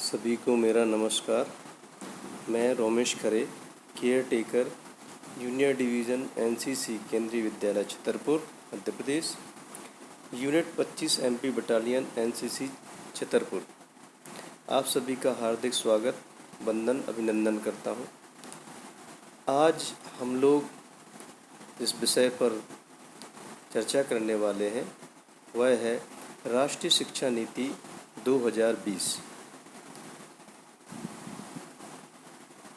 सभी को मेरा नमस्कार। मैं Romesh Khare, caretaker, junior division NCC Kendriya Vidyalaya Chhatarpur Madhya Pradesh, unit 25 MP battalion NCC Chhatarpur. आप सभी का हार्दिक स्वागत, वंदन, अभिनंदन करता हूँ। आज हम लोग जिस विषय पर चर्चा करने वाले हैं वह है राष्ट्रीय शिक्षा नीति 2020।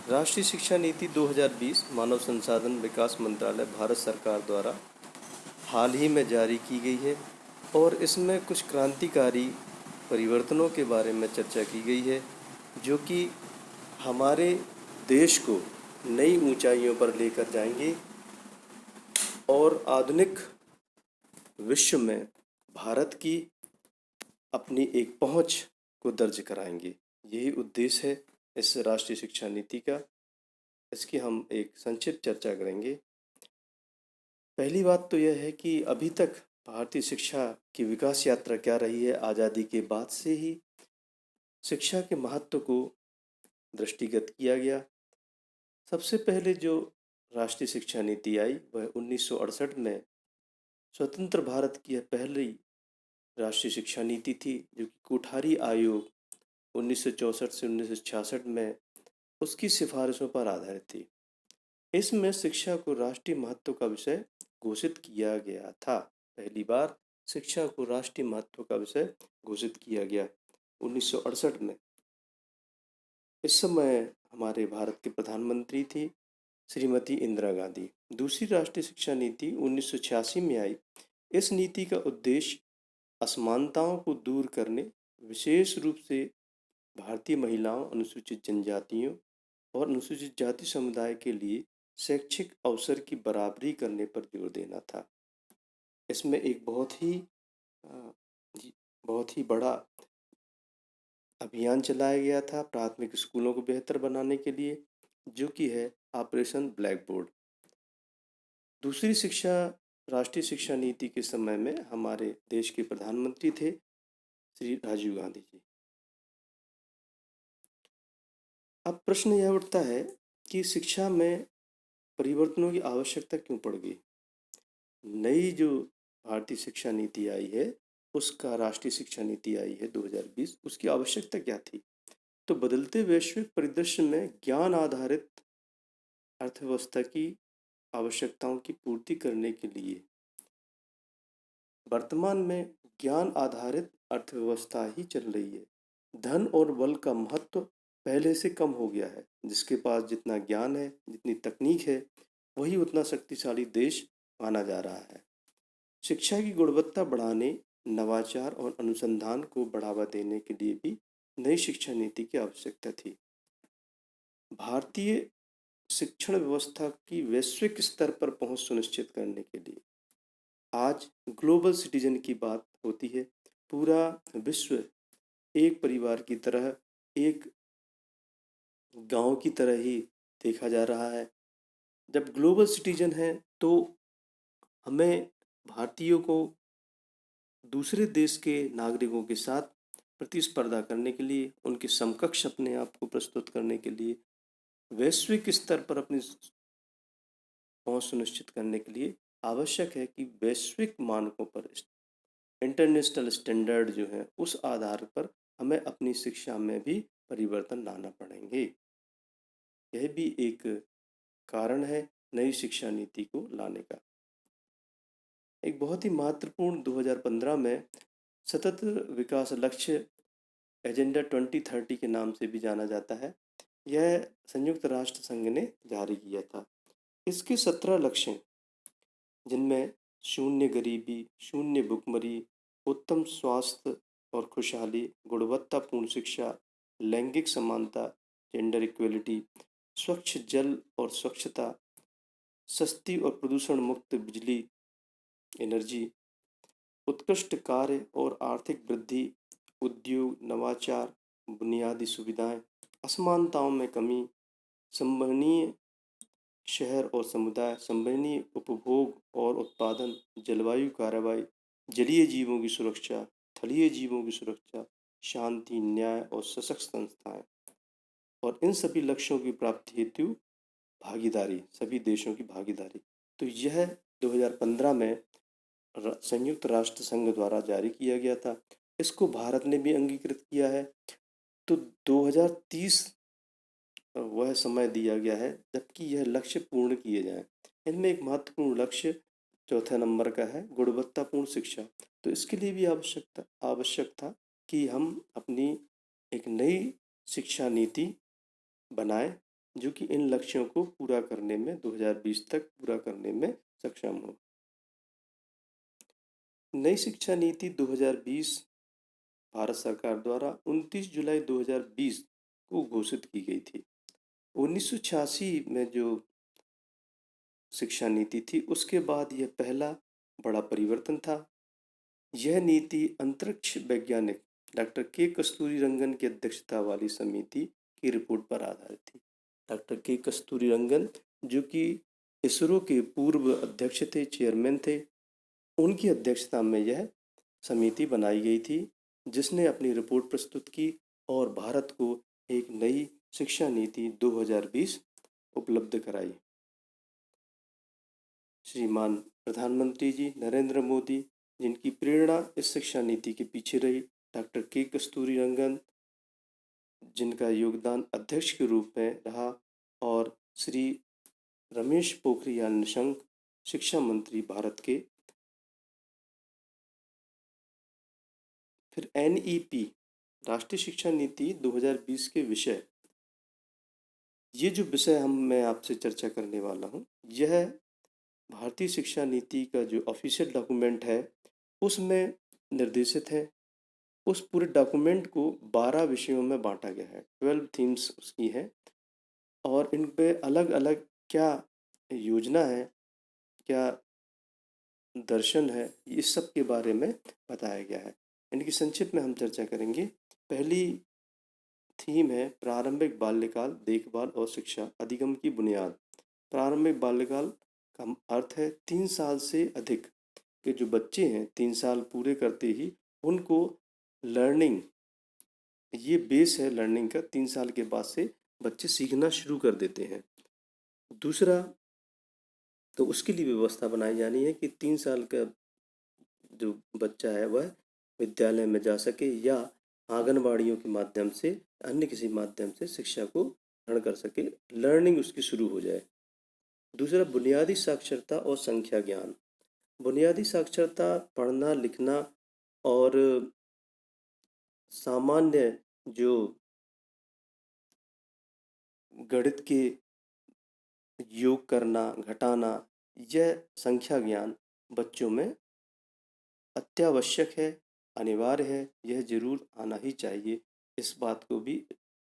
राष्ट्रीय शिक्षा नीति 2020 मानव संसाधन विकास मंत्रालय भारत सरकार द्वारा हाल ही में जारी की गई है और इसमें कुछ क्रांतिकारी परिवर्तनों के बारे में चर्चा की गई है जो कि हमारे देश को नई ऊंचाइयों पर लेकर जाएंगे और आधुनिक विश्व में भारत की अपनी एक पहुंच को दर्ज कराएंगे। यही उद्देश्य है इस राष्ट्रीय शिक्षा नीति का। इसकी हम एक संक्षिप्त चर्चा करेंगे। पहली बात तो यह है कि अभी तक भारतीय शिक्षा की विकास यात्रा क्या रही है। आज़ादी के बाद से ही शिक्षा के महत्व को दृष्टिगत किया गया। सबसे पहले जो राष्ट्रीय शिक्षा नीति आई वह 1968 में स्वतंत्र भारत की यह पहली राष्ट्रीय शिक्षा नीति थी, जो कि कोठारी आयोग 1964 से 1966 में उसकी सिफारिशों पर आधारित थी। इसमें शिक्षा को राष्ट्रीय महत्व का विषय घोषित किया गया था। पहली बार शिक्षा को राष्ट्रीय महत्व का विषय घोषित किया गया 1968 में। इस समय हमारे भारत के प्रधानमंत्री थी श्रीमती इंदिरा गांधी। दूसरी राष्ट्रीय शिक्षा नीति 1986 में आई। इस नीति का उद्देश्य असमानताओं को दूर करने, विशेष रूप से भारतीय महिलाओं, अनुसूचित जनजातियों और अनुसूचित जाति समुदाय के लिए शैक्षिक अवसर की बराबरी करने पर जोर देना था। इसमें एक बहुत ही बड़ा अभियान चलाया गया था प्राथमिक स्कूलों को बेहतर बनाने के लिए, जो कि है ऑपरेशन ब्लैक बोर्ड। दूसरी राष्ट्रीय शिक्षा नीति के समय में हमारे देश के प्रधानमंत्री थे श्री राजीव गांधी जी। अब प्रश्न यह उठता है कि शिक्षा में परिवर्तनों की आवश्यकता क्यों पड़ गई। नई जो भारतीय शिक्षा नीति आई है, उसका राष्ट्रीय शिक्षा नीति आई है 2020, उसकी आवश्यकता क्या थी। तो बदलते वैश्विक परिदृश्य में ज्ञान आधारित अर्थव्यवस्था की आवश्यकताओं की पूर्ति करने के लिए वर्तमान में ज्ञान आधारित अर्थव्यवस्था ही चल रही है। धन और बल का महत्व पहले से कम हो गया है। जिसके पास जितना ज्ञान है, जितनी तकनीक है, वही उतना शक्तिशाली देश माना जा रहा है। शिक्षा की गुणवत्ता बढ़ाने, नवाचार और अनुसंधान को बढ़ावा देने के लिए भी नई शिक्षा नीति की आवश्यकता थी। भारतीय शिक्षण व्यवस्था की वैश्विक स्तर पर पहुंच सुनिश्चित करने के लिए आज ग्लोबल सिटीजन की बात होती है। पूरा विश्व एक परिवार की तरह, एक गांव की तरह ही देखा जा रहा है। जब ग्लोबल सिटीजन है तो हमें भारतीयों को दूसरे देश के नागरिकों के साथ प्रतिस्पर्धा करने के लिए, उनके समकक्ष अपने आप को प्रस्तुत करने के लिए, वैश्विक स्तर पर अपनी पहुंच सुनिश्चित करने के लिए आवश्यक है कि वैश्विक मानकों पर, इंटरनेशनल स्टैंडर्ड जो है, उस आधार पर हमें अपनी शिक्षा में भी परिवर्तन लाना पड़ेंगे। यह भी एक कारण है नई शिक्षा नीति को लाने का। एक बहुत ही महत्वपूर्ण 2015 में सतत विकास लक्ष्य एजेंडा 2030 के नाम से भी जाना जाता है, यह संयुक्त राष्ट्र संघ ने जारी किया था। इसके 17 लक्ष्य, जिनमें शून्य गरीबी, शून्य भुखमरी, उत्तम स्वास्थ्य और खुशहाली, गुणवत्तापूर्ण शिक्षा, लैंगिक समानता, जेंडर इक्वलिटी, स्वच्छ जल और स्वच्छता, सस्ती और प्रदूषण मुक्त बिजली एनर्जी, उत्कृष्ट कार्य और आर्थिक वृद्धि, उद्योग, नवाचार, बुनियादी सुविधाएं, असमानताओं में कमी, संवहनीय शहर और समुदाय, संवहनीय उपभोग और उत्पादन, जलवायु कार्रवाई, जलीय जीवों की सुरक्षा, थलीय जीवों की सुरक्षा, शांति, न्याय और सशक्त संस्थाएं, और इन सभी लक्ष्यों की प्राप्ति हेतु भागीदारी, सभी देशों की भागीदारी। तो यह 2015 में संयुक्त राष्ट्र संघ द्वारा जारी किया गया था। इसको भारत ने भी अंगीकृत किया है। तो 2030 वह समय दिया गया है जबकि यह लक्ष्य पूर्ण किए जाएं। इनमें एक महत्वपूर्ण लक्ष्य चौथे नंबर का है गुणवत्तापूर्ण शिक्षा। तो इसके लिए भी आवश्यक था कि हम अपनी एक नई शिक्षा नीति बनाएं जो कि इन लक्ष्यों को पूरा करने में 2020 तक पूरा करने में सक्षम हो। नई शिक्षा नीति 2020 भारत सरकार द्वारा 29 जुलाई 2020 को घोषित की गई थी। 1986 में जो शिक्षा नीति थी उसके बाद यह पहला बड़ा परिवर्तन था। यह नीति अंतरिक्ष वैज्ञानिक डॉक्टर के कस्तूरीरंगन की अध्यक्षता वाली समिति की रिपोर्ट पर आधारित थी। डॉक्टर के कस्तूरीरंगन जो कि इसरो के पूर्व अध्यक्ष थे, चेयरमैन थे, उनकी अध्यक्षता में यह समिति बनाई गई थी जिसने अपनी रिपोर्ट प्रस्तुत की और भारत को एक नई शिक्षा नीति 2020 उपलब्ध कराई। श्रीमान प्रधानमंत्री जी नरेंद्र मोदी, जिनकी प्रेरणा इस शिक्षा नीति के पीछे रही, डॉक्टर के कस्तूरीरंगन, जिनका योगदान अध्यक्ष के रूप में रहा, और श्री रमेश पोखरियाल निशंक, शिक्षा मंत्री भारत के। फिर NEP राष्ट्रीय शिक्षा नीति 2020 के विषय, ये जो विषय मैं आपसे चर्चा करने वाला हूँ, यह भारतीय शिक्षा नीति का जो ऑफिशियल डॉक्यूमेंट है उसमें निर्देशित है। उस पूरे डॉक्यूमेंट को 12 विषयों में बांटा गया है, 12 थीम्स उसकी है, और इन पे अलग अलग क्या योजना है, क्या दर्शन है, इस सब के बारे में बताया गया है। इनकी संक्षिप्त में हम चर्चा करेंगे। पहली थीम है प्रारंभिक बाल्यकाल, देखभाल और शिक्षा, अधिगम की बुनियाद। प्रारंभिक बाल्यकाल का अर्थ है 3 साल से अधिक के जो बच्चे हैं, 3 साल पूरे करते ही उनको लर्निंग, ये बेस है लर्निंग का, 3 साल के बाद से बच्चे सीखना शुरू कर देते हैं। दूसरा, तो उसके लिए व्यवस्था बनाई जानी है कि 3 साल का जो बच्चा है वह विद्यालय में जा सके या आंगनबाड़ियों के माध्यम से, अन्य किसी माध्यम से शिक्षा को ग्रहण कर सके, लर्निंग उसकी शुरू हो जाए। दूसरा, बुनियादी साक्षरता और संख्या ज्ञान। बुनियादी साक्षरता पढ़ना, लिखना और सामान्य जो गणित के योग करना, घटाना, यह संख्या ज्ञान बच्चों में अत्यावश्यक है, अनिवार्य है, यह जरूर आना ही चाहिए। इस बात को भी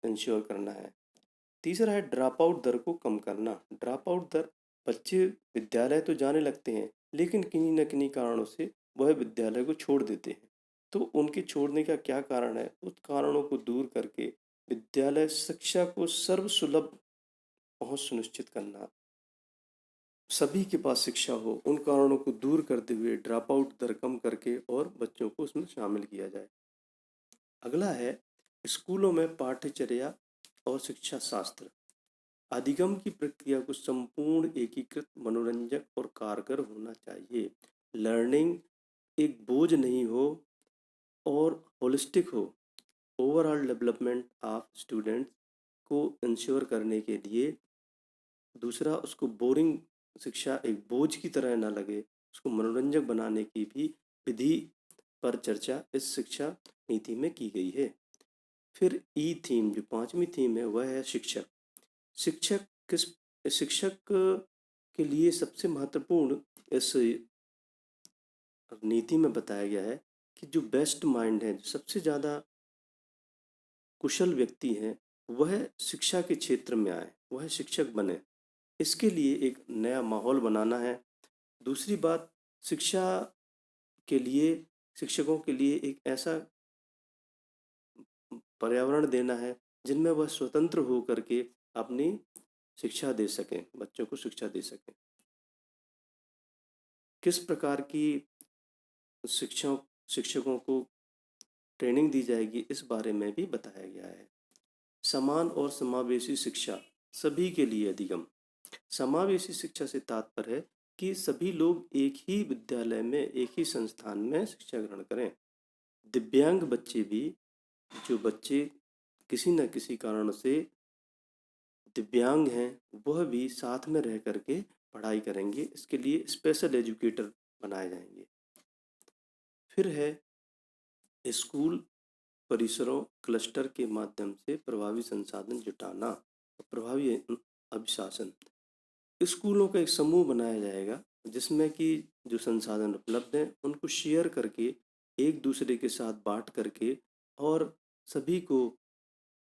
इंश्योर करना है। तीसरा है ड्रॉप आउट दर को कम करना। ड्रॉप आउट दर, बच्चे विद्यालय तो जाने लगते हैं लेकिन किन्हीं न किन्हीं कारणों से वह विद्यालय को छोड़ देते हैं। तो उनके छोड़ने का क्या कारण है, उस कारणों को दूर करके विद्यालय शिक्षा को सर्वसुलभ पहुंच सुनिश्चित करना, सभी के पास शिक्षा हो, उन कारणों को दूर करते हुए ड्रॉप आउट दर कम करके और बच्चों को उसमें शामिल किया जाए। अगला है स्कूलों में पाठ्यचर्या और शिक्षा शास्त्र। अधिगम की प्रक्रिया को संपूर्ण, एकीकृत, मनोरंजक और कारगर होना चाहिए। लर्निंग एक बोझ नहीं हो और होलिस्टिक हो। ओवरऑल डेवलपमेंट ऑफ स्टूडेंट्स को इंश्योर करने के लिए, दूसरा, उसको बोरिंग शिक्षा एक बोझ की तरह ना लगे, उसको मनोरंजक बनाने की भी विधि पर चर्चा इस शिक्षा नीति में की गई है। फिर ई थीम, जो 5वीं थीम है, वह है शिक्षक। शिक्षक किस शिक्षक के लिए सबसे महत्वपूर्ण इस नीति में बताया गया है कि जो बेस्ट माइंड है, जो सबसे ज़्यादा कुशल व्यक्ति हैं, वह शिक्षा के क्षेत्र में आए, वह शिक्षक बने। इसके लिए एक नया माहौल बनाना है। दूसरी बात, शिक्षा के लिए, शिक्षकों के लिए एक ऐसा पर्यावरण देना है जिनमें वह स्वतंत्र हो करके अपनी शिक्षा दे सकें, बच्चों को शिक्षा दे सकें। किस प्रकार की शिक्षा शिक्षकों को ट्रेनिंग दी जाएगी, इस बारे में भी बताया गया है। समान और समावेशी शिक्षा सभी के लिए अधिगम। समावेशी शिक्षा से तात्पर्य है कि सभी लोग एक ही विद्यालय में, एक ही संस्थान में शिक्षा ग्रहण करें। दिव्यांग बच्चे भी, जो बच्चे किसी न किसी कारण से दिव्यांग हैं, वह भी साथ में रह करके पढ़ाई करेंगे। इसके लिए स्पेशल एजुकेटर बनाए जाएंगे। फिर है स्कूल परिसरों क्लस्टर के माध्यम से प्रभावी संसाधन जुटाना और प्रभावी अभिशासन। स्कूलों का एक समूह बनाया जाएगा जिसमें कि जो संसाधन उपलब्ध हैं उनको शेयर करके, एक दूसरे के साथ बांट करके और सभी को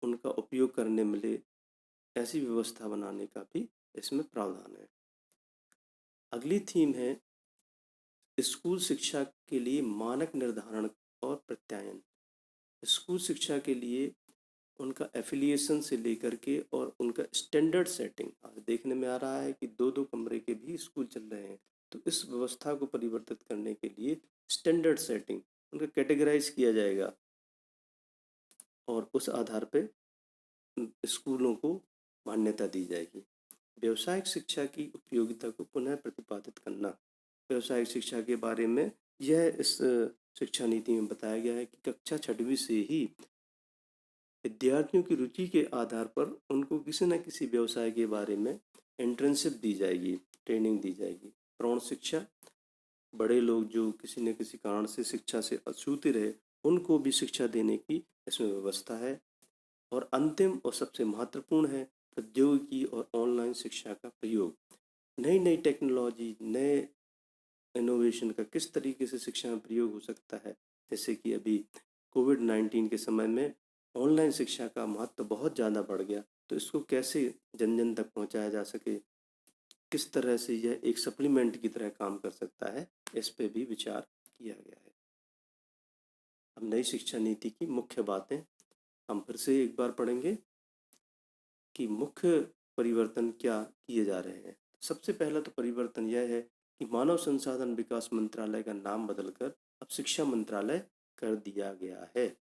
उनका उपयोग करने मिले, ऐसी व्यवस्था बनाने का भी इसमें प्रावधान है। अगली थीम है स्कूल शिक्षा के लिए मानक निर्धारण और प्रत्यायन। स्कूल शिक्षा के लिए उनका एफिलिएशन से लेकर के और उनका स्टैंडर्ड सेटिंग, आज देखने में आ रहा है कि दो दो कमरे के भी स्कूल चल रहे हैं, तो इस व्यवस्था को परिवर्तित करने के लिए स्टैंडर्ड सेटिंग, उनका कैटेगराइज किया जाएगा और उस आधार पे स्कूलों को मान्यता दी जाएगी। व्यावसायिक शिक्षा की उपयोगिता को पुनः प्रतिपादित करना। व्यावसायिक शिक्षा के बारे में यह इस शिक्षा नीति में बताया गया है कि कक्षा 6वीं से ही विद्यार्थियों की रुचि के आधार पर उनको किसी न किसी व्यवसाय के बारे में इंटर्नशिप दी जाएगी, ट्रेनिंग दी जाएगी। प्रौढ़ शिक्षा, बड़े लोग जो किसी न किसी कारण से शिक्षा से अछूते रहे, उनको भी शिक्षा देने की इसमें व्यवस्था है। और अंतिम और सबसे महत्वपूर्ण है प्रौद्योगिकी और ऑनलाइन शिक्षा का प्रयोग। नई नई टेक्नोलॉजी, नए इनोवेशन का किस तरीके से शिक्षा में प्रयोग हो सकता है। जैसे कि अभी कोविड-19 के समय में ऑनलाइन शिक्षा का महत्व बहुत ज़्यादा बढ़ गया, तो इसको कैसे जन जन तक पहुंचाया जा सके, किस तरह से यह एक सप्लीमेंट की तरह काम कर सकता है, इस पे भी विचार किया गया है। अब नई शिक्षा नीति की मुख्य बातें हम फिर से एक बार पढ़ेंगे कि मुख्य परिवर्तन क्या किए जा रहे हैं। सबसे पहला तो परिवर्तन यह है कि मानव संसाधन विकास मंत्रालय का नाम बदलकर अब शिक्षा मंत्रालय कर दिया गया है।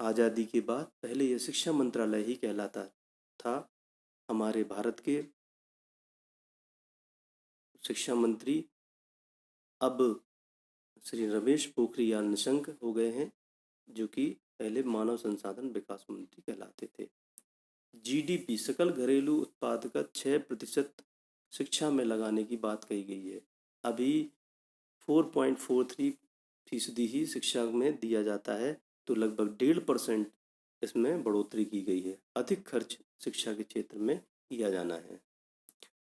आज़ादी के बाद पहले यह शिक्षा मंत्रालय ही कहलाता था। हमारे भारत के शिक्षा मंत्री अब श्री रमेश पोखरियाल निशंक हो गए हैं, जो कि पहले मानव संसाधन विकास मंत्री कहलाते थे। जीडीपी, सकल घरेलू उत्पाद का 6% शिक्षा में लगाने की बात कही गई है। अभी 4.43% ही शिक्षा में दिया जाता है, तो लगभग 1.5% इसमें बढ़ोतरी की गई है। अधिक खर्च शिक्षा के क्षेत्र में किया जाना है।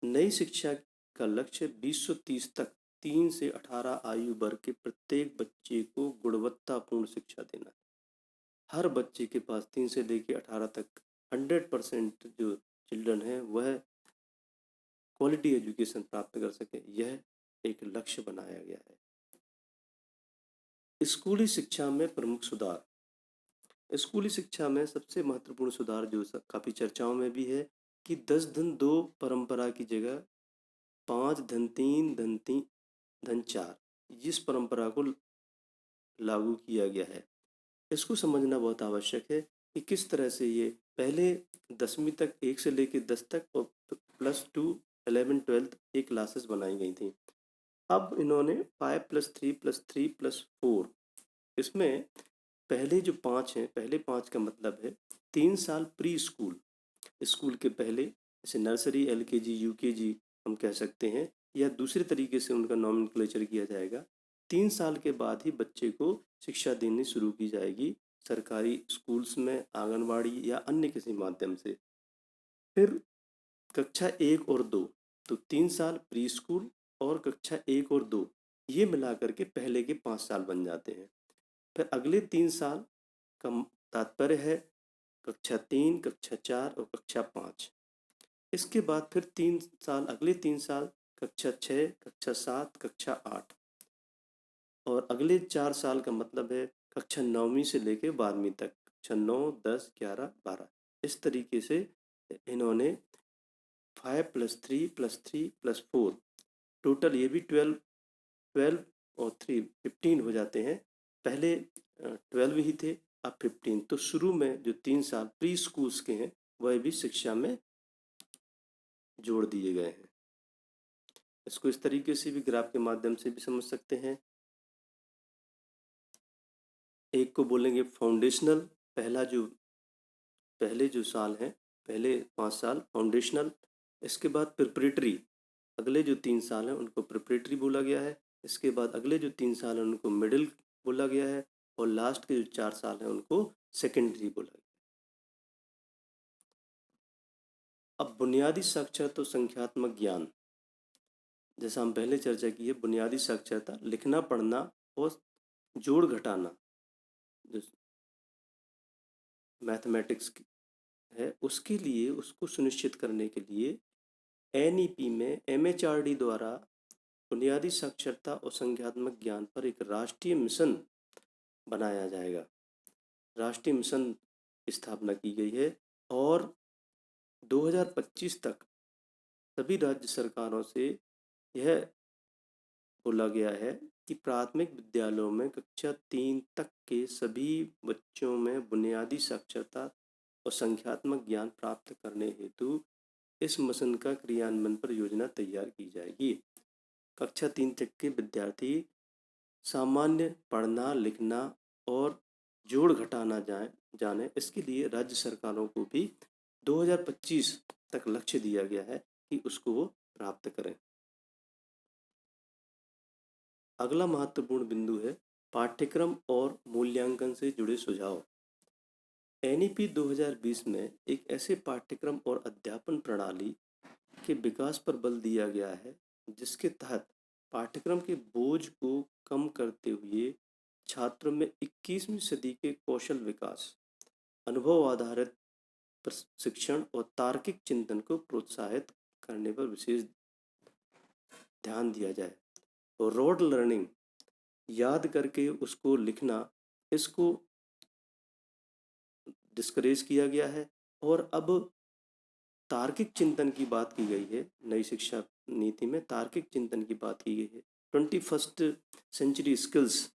नई शिक्षा का लक्ष्य 2030 तक 3 से 18 आयु वर्ग के प्रत्येक बच्चे को गुणवत्तापूर्ण शिक्षा देना है। हर बच्चे के पास 3 से लेकर 18 तक 100% जो चिल्ड्रन है वह क्वालिटी एजुकेशन प्राप्त कर सके, यह एक लक्ष्य बनाया गया है। स्कूली शिक्षा में प्रमुख सुधार। स्कूली शिक्षा में सबसे महत्वपूर्ण सुधार जो काफ़ी चर्चाओं में भी है कि 10-2 परंपरा की जगह 5-3-3-4 इस परंपरा को लागू किया गया है। इसको समझना बहुत आवश्यक है कि किस तरह से ये पहले 10वीं तक 1 से लेकर 10 तक और +2, 11, 12 ये क्लासेस बनाई गई थी। अब इन्होंने 5+3+3+4 इसमें पहले जो 5 हैं, पहले 5 का मतलब है 3 साल प्री स्कूल, स्कूल के पहले, जैसे नर्सरी, एलकेजी, यूकेजी हम कह सकते हैं, या दूसरे तरीके से उनका नॉमेनक्लेचर किया जाएगा। 3 साल के बाद ही बच्चे को शिक्षा देनी शुरू की जाएगी सरकारी स्कूल्स में, आंगनवाड़ी या अन्य किसी माध्यम से। फिर कक्षा 1 और 2, तो 3 साल प्री स्कूल और कक्षा 1 और 2 ये मिलाकर के पहले के 5 साल बन जाते हैं। फिर अगले 3 साल का तात्पर्य है कक्षा 3, कक्षा 4 और कक्षा 5। इसके बाद फिर 3 साल, अगले 3 साल कक्षा 6, कक्षा 7, कक्षा 8 और अगले 4 साल का मतलब है कक्षा 9वीं से लेकर 12वीं तक, कक्षा 9, 10, 11, 12। इस तरीके से इन्होंने 5+3+3+4 टोटल ये भी 12 और 3 15 हो जाते हैं। पहले 12 ही थे, अब 15। तो शुरू में जो 3 साल प्री स्कूल्स के हैं वह भी शिक्षा में जोड़ दिए गए हैं। इसको इस तरीके से भी ग्राफ के माध्यम से भी समझ सकते हैं। एक को बोलेंगे फाउंडेशनल, पहले जो साल हैं, पहले 5 साल फाउंडेशनल। इसके बाद प्रिपरेटरी, अगले जो 3 साल हैं उनको प्रिपरेटरी बोला गया है। इसके बाद अगले जो 3 साल हैं उनको मिडिल बोला गया है, और लास्ट के जो 4 साल हैं उनको सेकेंडरी बोला गया है। अब बुनियादी साक्षरता और संख्यात्मक ज्ञान, जैसा हम पहले चर्चा की है, बुनियादी साक्षरता लिखना पढ़ना और जोड़ घटाना जो मैथमेटिक्स है, उसके लिए, उसको सुनिश्चित करने के लिए एनईपी में एमएचआरडी द्वारा बुनियादी साक्षरता और संख्यात्मक ज्ञान पर एक राष्ट्रीय मिशन बनाया जाएगा। राष्ट्रीय मिशन की स्थापना की गई है, और 2025 तक सभी राज्य सरकारों से यह बोला गया है कि प्राथमिक विद्यालयों में कक्षा 3 तक के सभी बच्चों में बुनियादी साक्षरता और संख्यात्मक ज्ञान प्राप्त करने हेतु इस मिशन का क्रियान्वयन पर योजना तैयार की जाएगी। कक्षा 3 तक के विद्यार्थी सामान्य पढ़ना लिखना और जोड़ घटाना जाने, इसके लिए राज्य सरकारों को भी 2025 तक लक्ष्य दिया गया है कि उसको वो प्राप्त करें। अगला महत्वपूर्ण बिंदु है पाठ्यक्रम और मूल्यांकन से जुड़े सुझाव। एनईपी 2020 में एक ऐसे पाठ्यक्रम और अध्यापन प्रणाली के विकास पर बल दिया गया है जिसके तहत पाठ्यक्रम के बोझ को कम करते हुए छात्रों में 21वीं सदी के कौशल विकास, अनुभव आधारित प्रशिक्षण और तार्किक चिंतन को प्रोत्साहित करने पर विशेष ध्यान दिया जाए। और रोड लर्निंग, याद करके उसको लिखना, इसको डिस्करेज किया गया है, और अब तार्किक चिंतन की बात की गई है। नई शिक्षा नीति में तार्किक चिंतन की बात की गई है। 21st सेंचुरी स्किल्स,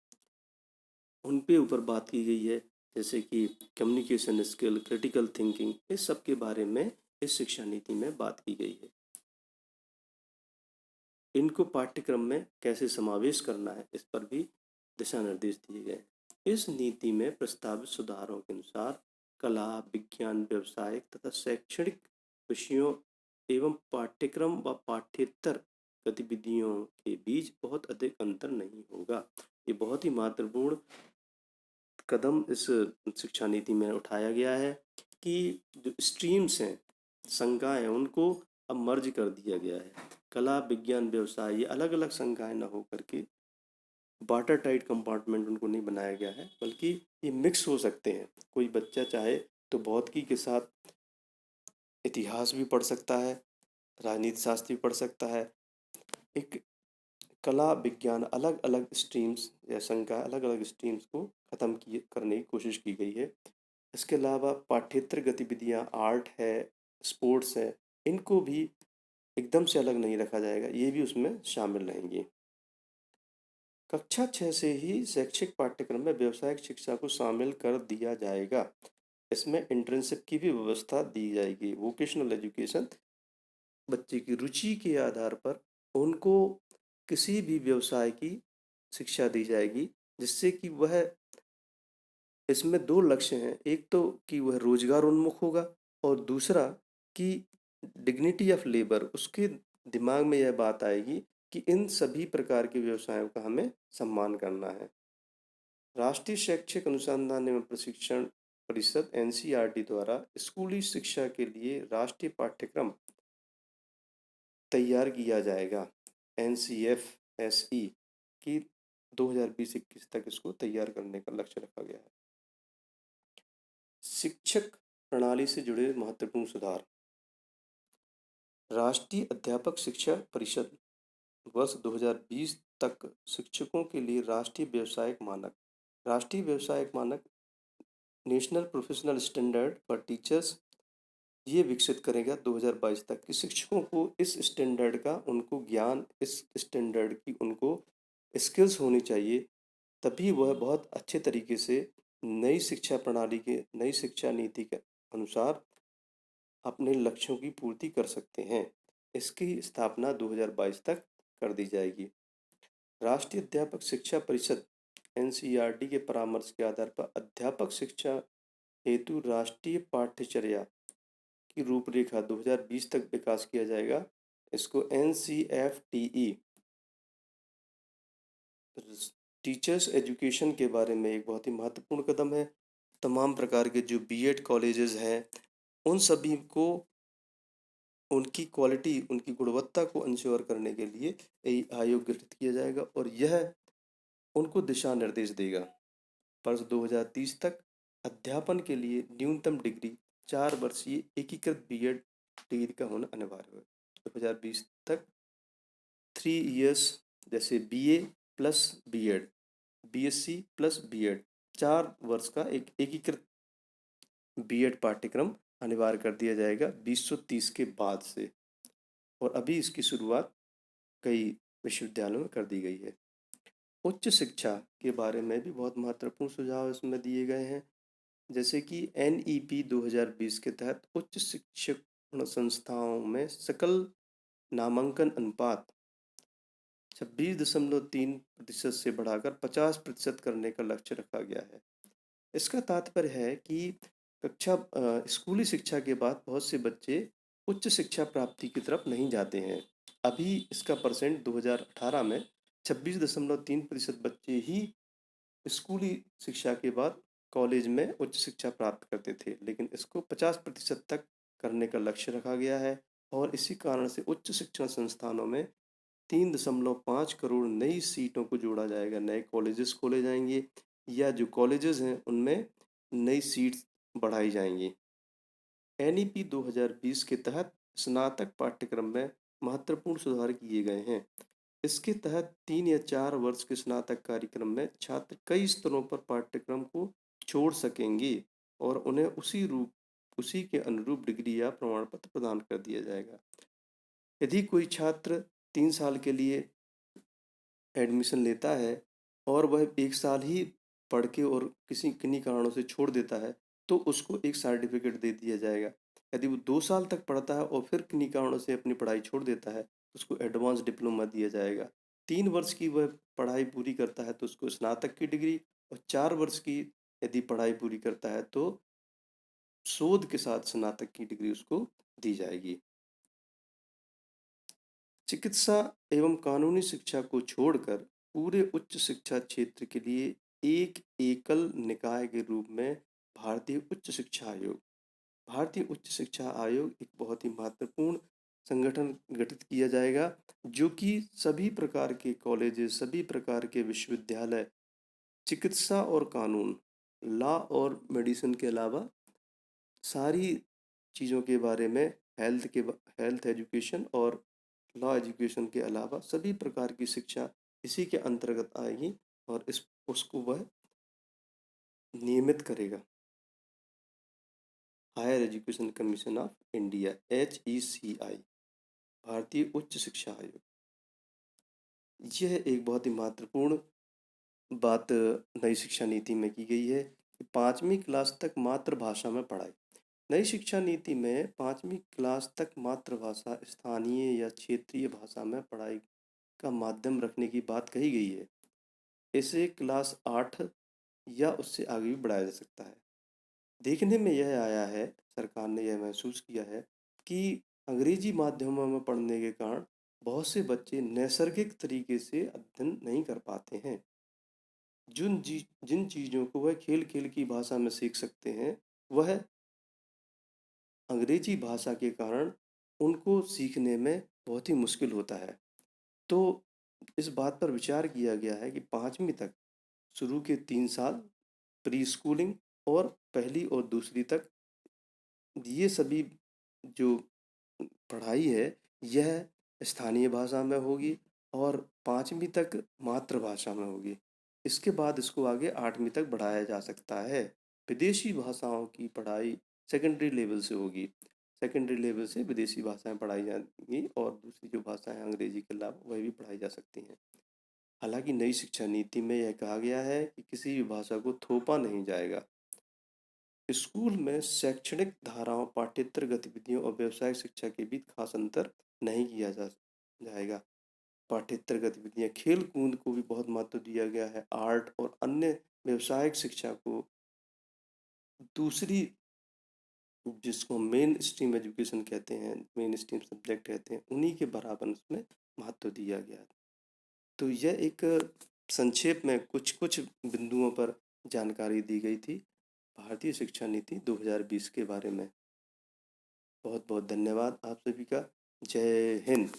उन पे ऊपर बात की गई है, जैसे कि कम्युनिकेशन स्किल, क्रिटिकल थिंकिंग, इस सब के बारे में इस शिक्षा नीति में बात की गई है। इनको पाठ्यक्रम में कैसे समावेश करना है, इस पर भी दिशा निर्देश दिए गए हैं। इस नीति में प्रस्तावित सुधारों के अनुसार कला, विज्ञान, व्यवसायिक तथा शैक्षणिक विषयों एवं पाठ्यक्रम व पाठ्येतर गतिविधियों के बीच बहुत अधिक अंतर नहीं होगा। ये बहुत ही महत्वपूर्ण कदम इस शिक्षा नीति में उठाया गया है कि जो स्ट्रीम्स हैं, संकाय हैं, उनको अब मर्ज कर दिया गया है। कला, विज्ञान, व्यवसाय, ये अलग अलग संकाय न हो करके वाटर टाइट कंपार्टमेंट उनको नहीं बनाया गया है, बल्कि ये मिक्स हो सकते हैं। कोई बच्चा चाहे तो भौतिकी के साथ इतिहास भी पढ़ सकता है, राजनीति शास्त्र भी पढ़ सकता है। एक कला विज्ञान अलग अलग स्ट्रीम्स या संकाय अलग अलग स्ट्रीम्स को ख़त्म करने की कोशिश की गई है। इसके अलावा पाठ्येतर गतिविधियाँ, आर्ट है, स्पोर्ट्स है, इनको भी एकदम से अलग नहीं रखा जाएगा, ये भी उसमें शामिल रहेंगी। कक्षा 6 से ही शैक्षिक पाठ्यक्रम में व्यावसायिक शिक्षा को शामिल कर दिया जाएगा। इसमें इंटर्नशिप की भी व्यवस्था दी जाएगी। वोकेशनल एजुकेशन, बच्चे की रुचि के आधार पर उनको किसी भी व्यवसाय की शिक्षा दी जाएगी, जिससे कि वह, इसमें 2 लक्ष्य हैं। एक तो कि वह रोजगार उन्मुख होगा, और दूसरा कि डिग्निटी ऑफ लेबर, उसके दिमाग में यह बात आएगी कि इन सभी प्रकार के व्यवसायों का हमें सम्मान करना है। राष्ट्रीय शैक्षिक अनुसंधान एवं प्रशिक्षण परिषद एनसीईआरटी द्वारा स्कूली शिक्षा के लिए राष्ट्रीय पाठ्यक्रम तैयार किया जाएगा। एनसीएफएसई की 2020-21 तक इसको तैयार करने का लक्ष्य रखा गया है। शिक्षक प्रणाली से जुड़े महत्वपूर्ण सुधार। राष्ट्रीय अध्यापक शिक्षा परिषद वर्ष 2020 तक शिक्षकों के लिए राष्ट्रीय व्यवसायिक मानक national professional standard for teachers ये विकसित करेगा 2022 तक, कि शिक्षकों को इस स्टैंडर्ड का, उनको ज्ञान, इस स्टैंडर्ड की उनको स्किल्स होनी चाहिए तभी वह बहुत अच्छे तरीके से नई शिक्षा नीति के अनुसार अपने लक्ष्यों की पूर्ति कर सकते हैं। इसकी स्थापना 2022 तक कर दी जाएगी। राष्ट्रीय अध्यापक शिक्षा परिषद एनसीईआरटी के परामर्श के आधार पर अध्यापक शिक्षा हेतु राष्ट्रीय पाठ्यचर्या की रूपरेखा 2020 तक विकास किया जाएगा। इसको एनसीएफटीई टीचर्स एजुकेशन के बारे में एक बहुत ही महत्वपूर्ण कदम है। तमाम प्रकार के जो बीएड कॉलेजेस हैं उन सभी को उनकी क्वालिटी उनकी गुणवत्ता को इंश्योर करने के लिए एक आयोग गठित किया जाएगा और यह उनको दिशा निर्देश देगा। वर्ष 2030 तक अध्यापन के लिए न्यूनतम डिग्री 4 वर्षीय एकीकृत बीएड डिग्री का होना अनिवार्य है। 2020 तक 3 इयर्स जैसे BA plus BEd, BSc plus BEd 4 वर्ष का एक एकीकृत बीएड पाठ्यक्रम अनिवार्य कर दिया जाएगा 2030 के बाद से। और अभी इसकी शुरुआत कई विश्वविद्यालयों में कर दी गई है। उच्च शिक्षा के बारे में भी बहुत महत्वपूर्ण सुझाव इसमें दिए गए हैं, जैसे कि एनईपी 2020 के तहत उच्च शिक्षण संस्थाओं में सकल नामांकन अनुपात 26.3% से बढ़ाकर 50% करने का लक्ष्य रखा गया है। इसका तात्पर्य है कि स्कूली शिक्षा के बाद बहुत से बच्चे उच्च शिक्षा प्राप्ति की तरफ नहीं जाते हैं। अभी इसका परसेंट 2018 में 26.3% बच्चे ही स्कूली शिक्षा के बाद कॉलेज में उच्च शिक्षा प्राप्त करते थे, लेकिन इसको 50% तक करने का लक्ष्य रखा गया है। और इसी कारण से उच्च शिक्षण संस्थानों में 3.5 करोड़ नई सीटों को जोड़ा जाएगा, नए कॉलेजेस खोले जाएंगे या जो कॉलेजेस हैं उनमें नई सीट्स बढ़ाई जाएंगी। एनईपी 2020 के तहत स्नातक पाठ्यक्रम में महत्वपूर्ण सुधार किए गए हैं। इसके तहत 3 या 4 वर्ष के स्नातक कार्यक्रम में छात्र कई स्तरों पर पाठ्यक्रम को छोड़ सकेंगे और उन्हें उसी के अनुरूप डिग्री या प्रमाण पत्र प्रदान कर दिया जाएगा। यदि कोई छात्र 3 साल के लिए एडमिशन लेता है और वह 1 साल ही पढ़ के और किन्हीं कारणों से छोड़ देता है तो उसको एक सर्टिफिकेट दे दिया जाएगा। यदि वो 2 साल तक पढ़ता है और फिर किन्हीं कारणों से अपनी पढ़ाई छोड़ देता है तो उसको एडवांस डिप्लोमा दिया जाएगा। 3 वर्ष की वह पढ़ाई पूरी करता है तो उसको स्नातक की डिग्री, और 4 वर्ष की यदि पढ़ाई पूरी करता है तो शोध के साथ स्नातक की डिग्री उसको दी जाएगी। चिकित्सा एवं कानूनी शिक्षा को छोड़कर पूरे उच्च शिक्षा क्षेत्र के लिए एक एकल निकाय के रूप में भारतीय उच्च शिक्षा आयोग एक बहुत ही महत्वपूर्ण संगठन गठित किया जाएगा, जो कि सभी प्रकार के कॉलेजेस, सभी प्रकार के विश्वविद्यालय, चिकित्सा और कानून, लॉ और मेडिसिन के अलावा सारी चीज़ों के बारे में, हेल्थ एजुकेशन और लॉ एजुकेशन के अलावा सभी प्रकार की शिक्षा इसी के अंतर्गत आएगी और उसको वह नियमित करेगा। Higher education commission of India HECI, भारतीय उच्च शिक्षा आयोग। यह एक बहुत ही महत्वपूर्ण बात नई शिक्षा नीति में की गई है कि 5वीं क्लास तक मातृभाषा में पढ़ाई। नई शिक्षा नीति में 5वीं क्लास तक मातृभाषा, स्थानीय या क्षेत्रीय भाषा में पढ़ाई का माध्यम रखने की बात कही गई है। इसे क्लास 8 या उससे आगे भी बढ़ाया जा सकता है। देखने में यह आया है, सरकार ने यह महसूस किया है कि अंग्रेजी माध्यमों में पढ़ने के कारण बहुत से बच्चे नैसर्गिक तरीके से अध्ययन नहीं कर पाते हैं। जिन चीज़ों को वह खेल खेल की भाषा में सीख सकते हैं, वह अंग्रेजी भाषा के कारण उनको सीखने में बहुत ही मुश्किल होता है। तो इस बात पर विचार किया गया है कि 5वीं तक शुरू के 3 साल प्री स्कूलिंग और पहली और दूसरी तक ये सभी जो पढ़ाई है यह स्थानीय भाषा में होगी और 5वीं तक मातृभाषा में होगी। इसके बाद इसको आगे 8वीं तक बढ़ाया जा सकता है। विदेशी भाषाओं की पढ़ाई सेकेंडरी लेवल से होगी। सेकेंडरी लेवल से विदेशी भाषाएं पढ़ाई जाएंगी और दूसरी जो भाषाएं अंग्रेजी के अलावा वह भी पढ़ाई जा सकती हैं। हालांकि नई शिक्षा नीति में यह कहा गया है कि किसी भी भाषा को थोपा नहीं जाएगा। स्कूल में शैक्षणिक धाराओं, पाठ्येतर गतिविधियों और व्यावसायिक शिक्षा के बीच खास अंतर नहीं किया जा जाएगा। पाठ्येतर गतिविधियाँ, खेल कूद को भी बहुत महत्व दिया गया है। आर्ट और अन्य व्यावसायिक शिक्षा को दूसरी, जिसको मेन स्ट्रीम एजुकेशन कहते हैं, मेन स्ट्रीम सब्जेक्ट कहते हैं, उन्हीं के बराबर उसमें महत्व दिया गया। तो यह एक संक्षेप में कुछ कुछ बिंदुओं पर जानकारी दी गई थी भारतीय शिक्षा नीति 2020 के बारे में। बहुत बहुत धन्यवाद आप सभी का। जय हिंद।